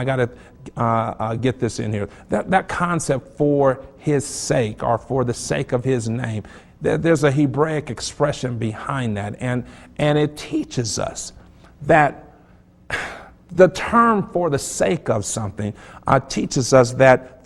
I got to get this in here. That concept, for his sake, or for the sake of his name, there's a Hebraic expression behind that. And it teaches us that the term for the sake of something teaches us that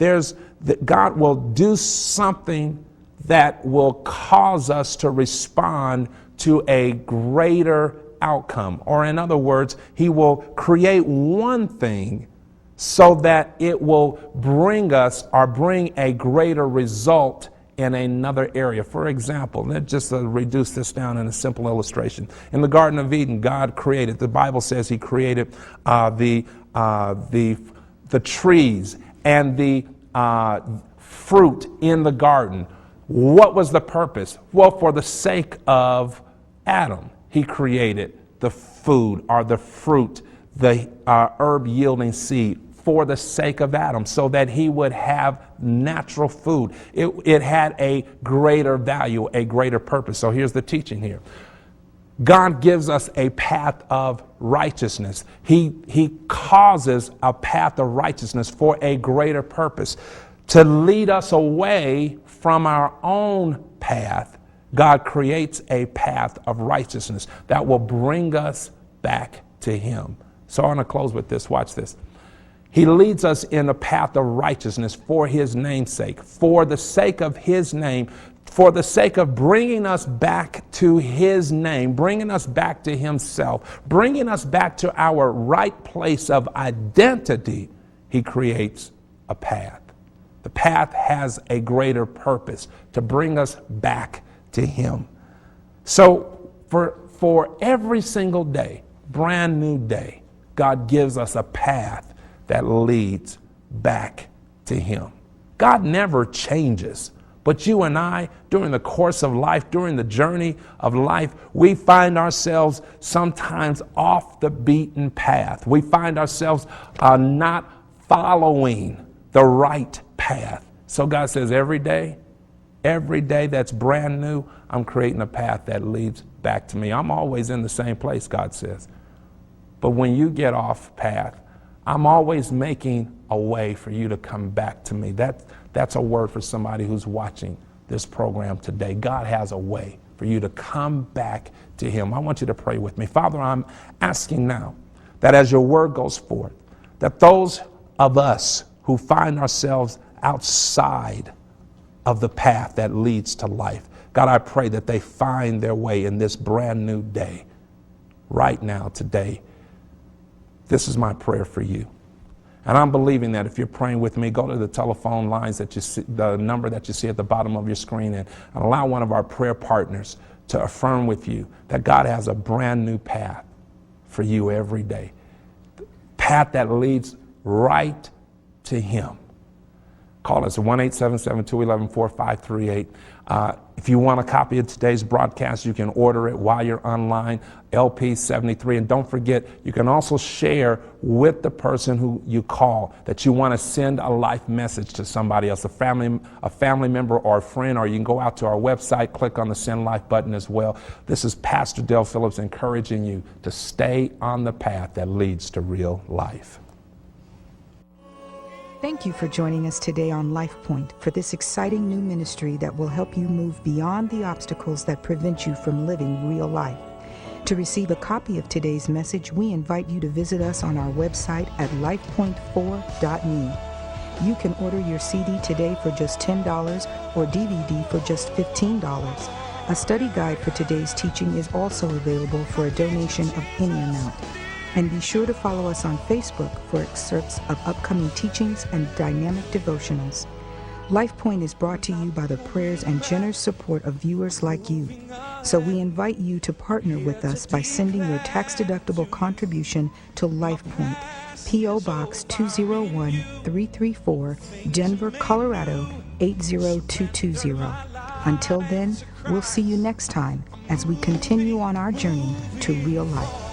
God will do something that will cause us to respond to a greater outcome. Or in other words, he will create one thing so that it will bring us or bring a greater result in another area. For example, let's just reduce this down in a simple illustration. In the Garden of Eden, God created, the Bible says he created the trees and the fruit in the garden. What was the purpose? Well, for the sake of Adam, he created the food or the fruit, the herb yielding seed, for the sake of Adam, so that he would have natural food. It had a greater value, a greater purpose. So here's the teaching here. God gives us a path of righteousness. He causes a path of righteousness for a greater purpose, to lead us away from our own path. God creates a path of righteousness that will bring us back to him. So I'm going to close with this. Watch this. He leads us in a path of righteousness for his name's sake, for the sake of his name, for the sake of bringing us back to his name, bringing us back to himself, bringing us back to our right place of identity. He creates a path. The path has a greater purpose, to bring us back to him. So for every single day, brand new day, God gives us a path that leads back to him. God never changes. But you and I, during the course of life, during the journey of life, we find ourselves sometimes off the beaten path. We find ourselves not following the right path. So God says every day that's brand new, I'm creating a path that leads back to me. I'm always in the same place, God says. But when you get off path, I'm always making a way for you to come back to me. That's a word for somebody who's watching this program today. God has a way for you to come back to him. I want you to pray with me. Father, I'm asking now that as your word goes forth, that those of us who find ourselves outside of the path that leads to life, God, I pray that they find their way in this brand new day, right now, today. This is my prayer for you. And I'm believing that if you're praying with me, go to the telephone lines that you see, the number that you see at the bottom of your screen, and allow one of our prayer partners to affirm with you that God has a brand new path for you every day. Path that leads right to him. Call us at 1-877-211-4538. If you want a copy of today's broadcast, you can order it while you're online, LP73. And don't forget, you can also share with the person who you call that you want to send a life message to somebody else, a family member or a friend, or you can go out to our website, click on the Send Life button as well. This is Pastor Dale Phillips encouraging you to stay on the path that leads to real life. Thank you for joining us today on LifePoint for this exciting new ministry that will help you move beyond the obstacles that prevent you from living real life. To receive a copy of today's message, we invite you to visit us on our website at lifepoint4.me. You can order your CD today for just $10 or DVD for just $15. A study guide for today's teaching is also available for a donation of any amount. And be sure to follow us on Facebook for excerpts of upcoming teachings and dynamic devotionals. LifePoint is brought to you by the prayers and generous support of viewers like you. So we invite you to partner with us by sending your tax-deductible contribution to LifePoint, P.O. Box 201-334, Denver, Colorado 80220. Until then, we'll see you next time as we continue on our journey to real life.